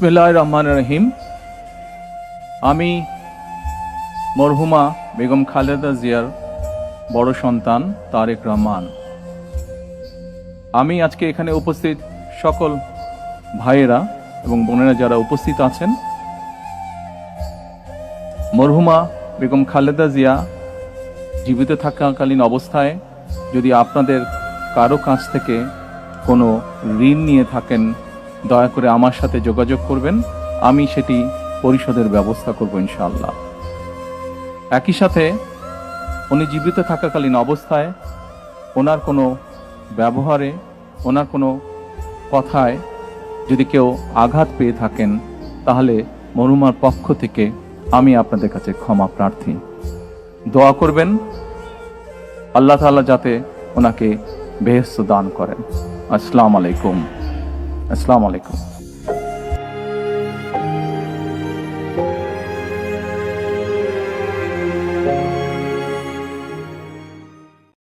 বিসমিল্লাহির রহমানির রহিম। আমি মরহুমা বেগম খালেদা জিয়ার বড় সন্তান তারেক রহমান। আমি আজকে এখানে উপস্থিত সকল ভাইয়েরা এবং বোনেরা যারা উপস্থিত আছেন, মরহুমা বেগম খালেদা জিয়া জীবিত থাকাকালীন অবস্থায় যদি আপনাদের কারো কাছ থেকে কোনো ঋণ নিয়ে থাকেন, দয়া করে আমার সাথে যোগাযোগ করবেন, আমি সেটি পরিশোধের ব্যবস্থা করব ইনশাআল্লাহ। একই সাথে উনি জীবিত থাকাকালীন অবস্থায় ওনার কোনো ব্যবহারে, ওনার কোনো কথায় যদি কেউ আঘাত পেয়ে থাকেন, তাহলে মরহুমার পক্ষ থেকে আমি আপনাদের কাছে ক্ষমা প্রার্থী। দোয়া করবেন আল্লাহ তাআলা যাতে ওনাকে বেহেশত দান করেন। আসসালামু আলাইকুম।